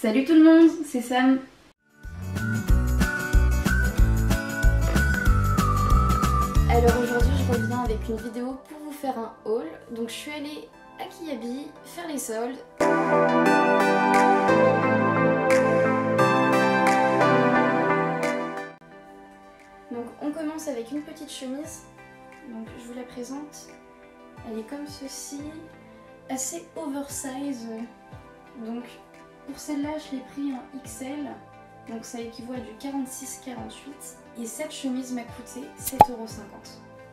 Salut tout le monde, c'est Sam. Alors aujourd'hui je reviens avec une vidéo pour vous faire un haul. Donc je suis allée à Kiabi faire les soldes. Donc on commence avec une petite chemise. Donc je vous la présente. Elle est comme ceci, assez oversize. Donc pour celle-là je l'ai pris en XL. Donc ça équivaut à du 46,48 et cette chemise m'a coûté 7,50 €.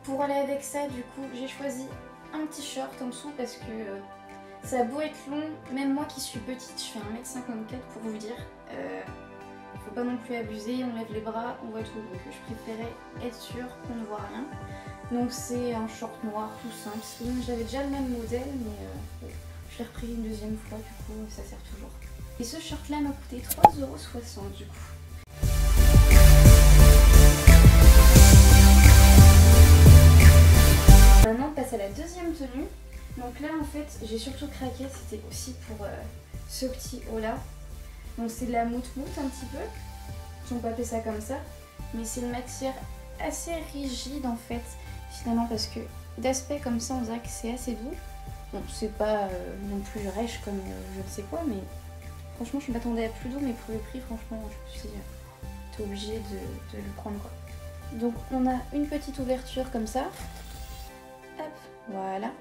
Pour aller avec ça, du coup, j'ai choisi un t-shirt en dessous parce que ça a beau être long, même moi qui suis petite, je fais 1,54 m pour vous dire. Faut pas non plus abuser, on lève les bras, on voit tout. Donc je préférais être sûre qu'on ne voit rien. Donc c'est un short noir tout simple. J'avais déjà le même modèle, mais je l'ai repris une deuxième fois, du coup ça sert toujours. Et ce short là m'a coûté 3,60 € du coup. Maintenant on passe à la deuxième tenue. Donc là en fait j'ai surtout craqué, c'était aussi pour ce petit haut là. Donc c'est de la moute-moute un petit peu, si on peut appeler ça comme ça. Mais c'est une matière assez rigide en fait finalement parce que d'aspect comme ça on dirait que c'est assez doux. Bon c'est pas non plus rêche comme je ne sais quoi, mais franchement je m'attendais à plus doux, mais pour le prix franchement je me suis dit t'es obligé de le prendre quoi. Donc on a une petite ouverture comme ça. Hop, voilà.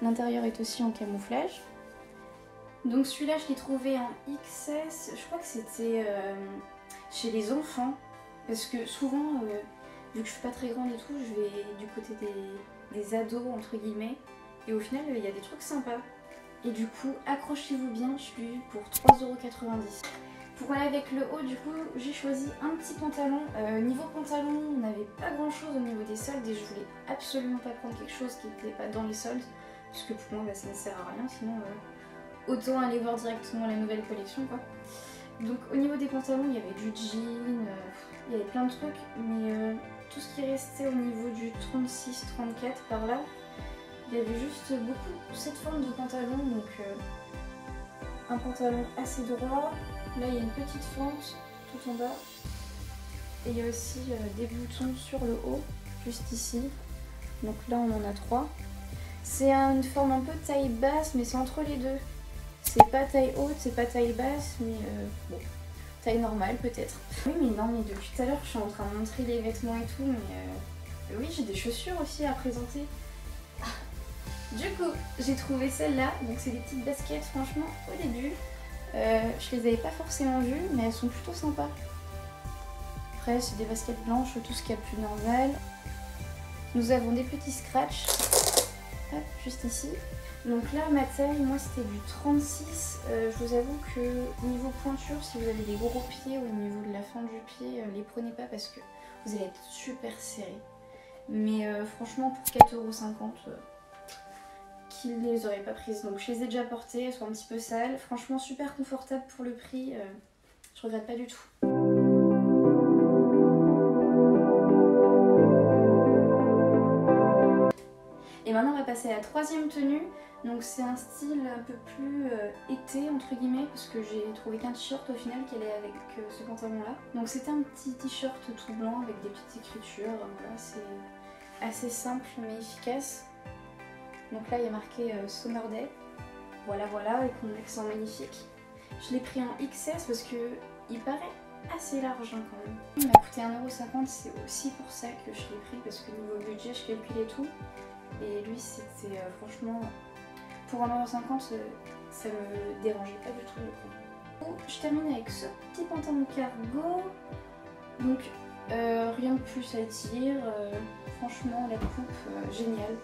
L'intérieur est aussi en camouflage. Donc celui-là je l'ai trouvé en XS, je crois que c'était chez les enfants. Parce que souvent, vu que je suis pas très grande et tout, je vais du côté des ados entre guillemets. Et au final il y a des trucs sympas. Et du coup, accrochez-vous bien, je l'ai eu pour 3,90 €. Pour aller avec le haut, du coup, j'ai choisi un petit pantalon. Niveau pantalon, on n'avait pas grand chose au niveau des soldes et je voulais absolument pas prendre quelque chose qui n'était pas dans les soldes. Parce que pour moi, bah, ça ne sert à rien, sinon autant aller voir directement la nouvelle collection quoi. Donc au niveau des pantalons, il y avait du jean, il y avait plein de trucs, mais tout ce qui restait au niveau du 36-34 par là, il y avait juste beaucoup cette forme de pantalon, donc un pantalon assez droit. Là il y a une petite fente tout en bas et il y a aussi des boutons sur le haut, juste ici. Donc là on en a 3. C'est une forme un peu taille basse, mais c'est entre les deux. C'est pas taille haute, c'est pas taille basse, mais bon, taille normale peut-être. Oui mais non, mais depuis tout à l'heure je suis en train de montrer les vêtements et tout, mais oui j'ai des chaussures aussi à présenter. Du coup, j'ai trouvé celle-là, donc c'est des petites baskets, franchement, au début, je les avais pas forcément vues, mais elles sont plutôt sympas. Après, c'est des baskets blanches, tout ce qu'il y a de plus normal. Nous avons des petits scratchs, hop, juste ici. Donc là, ma taille, moi, c'était du 36. Je vous avoue que niveau pointure, si vous avez des gros pieds ou au niveau de la fin du pied, les prenez pas parce que vous allez être super serré. Mais franchement, pour 4,50 €, qu'ils ne les auraient pas prises. Donc je les ai déjà portées, elles sont un petit peu sales. Franchement super confortable pour le prix, je regrette pas du tout. Et maintenant on va passer à la troisième tenue. Donc c'est un style un peu plus été entre guillemets, parce que j'ai trouvé qu'un t-shirt au final qui allait avec ce pantalon là. Donc c'était un petit t-shirt tout blanc avec des petites écritures, voilà, c'est assez simple mais efficace. Donc là il y a marqué Summer Day, voilà avec mon accent magnifique. Je l'ai pris en XS parce que il paraît assez large hein, quand même. Il m'a coûté 1,50 €, c'est aussi pour ça que je l'ai pris, parce que niveau budget je calculais tout. Et lui c'était franchement, pour 1,50 €, ça me dérangeait pas du tout le coup. Je termine avec ce petit pantalon cargo. Donc rien de plus à dire, franchement la coupe géniale.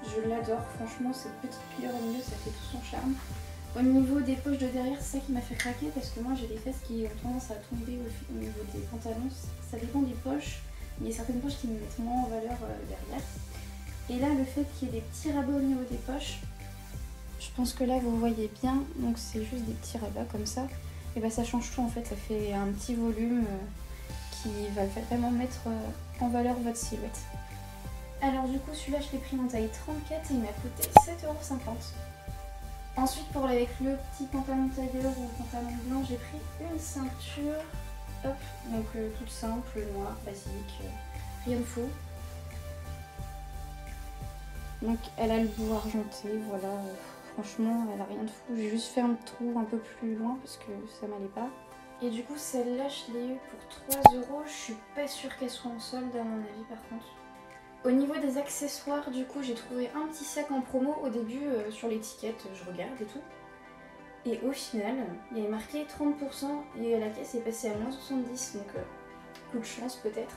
Je l'adore, franchement cette petite pliure au milieu ça fait tout son charme. Au niveau des poches de derrière, c'est ça qui m'a fait craquer parce que moi j'ai des fesses qui ont tendance à tomber au niveau des pantalons. Ça dépend des poches, il y a certaines poches qui me mettent moins en valeur derrière. Et là le fait qu'il y ait des petits rabats au niveau des poches, je pense que là vous voyez bien, donc c'est juste des petits rabats comme ça. Et bah ça change tout en fait, ça fait un petit volume qui va vraiment mettre en valeur votre silhouette. Alors du coup celui-là je l'ai pris en taille 34 et il m'a coûté 7,50 €. Ensuite, pour aller avec le petit pantalon tailleur ou pantalon blanc, j'ai pris une ceinture. Hop, donc toute simple, noire, basique, rien de fou. Donc elle a le bout argenté, voilà. Franchement, elle a rien de fou. J'ai juste fait un trou un peu plus loin parce que ça m'allait pas. Et du coup, celle-là, je l'ai eu pour 3 €. Je suis pas sûre qu'elle soit en solde à mon avis par contre. Au niveau des accessoires, du coup, j'ai trouvé un petit sac en promo au début sur l'étiquette, je regarde et tout. Et au final, il y avait marqué 30% et la caisse est passée à moins 70, donc coup de chance peut-être.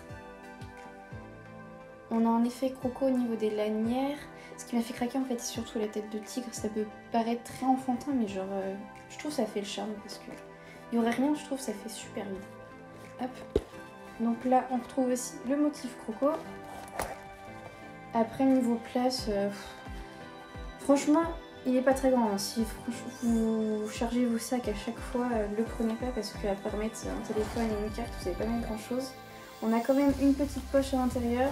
On a un effet croco au niveau des lanières. Ce qui m'a fait craquer en fait, c'est surtout la tête de tigre. Ça peut paraître très enfantin, mais genre, je trouve que ça fait le charme parce que il y aurait rien, je trouve que ça fait super vite. Hop. Donc là, on retrouve aussi le motif croco. Après, niveau place, franchement, il est pas très grand. Hein. Si vous chargez vos sacs à chaque fois, ne le prenez pas parce qu'à part mettre un téléphone et une carte, vous n'avez pas même grand chose. On a quand même une petite poche à l'intérieur.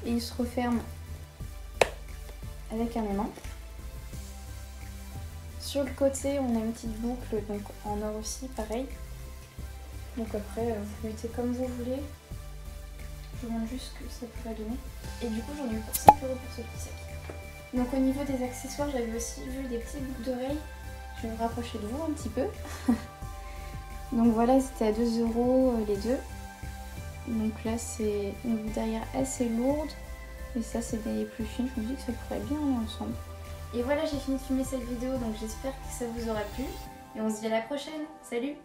Et il se referme avec un aimant. Sur le côté, on a une pettre boucle, donc en or aussi, pareil. Donc après, vous mettez comme vous voulez. Je vous montre juste ce que ça pourrait donner. Et du coup, j'en ai eu pour 5 € pour ce petit sac. Donc au niveau des accessoires, j'avais aussi vu des petites boucles d'oreilles. Je vais me rapprocher de vous un petit peu. Donc voilà, c'était à 2 € les deux. Donc là, c'est une boucle derrière assez lourde. Et ça, c'est des plus fines. Je me dis que ça pourrait bien aller ensemble. Et voilà, j'ai fini de filmer cette vidéo, donc j'espère que ça vous aura plu. Et on se dit à la prochaine. Salut!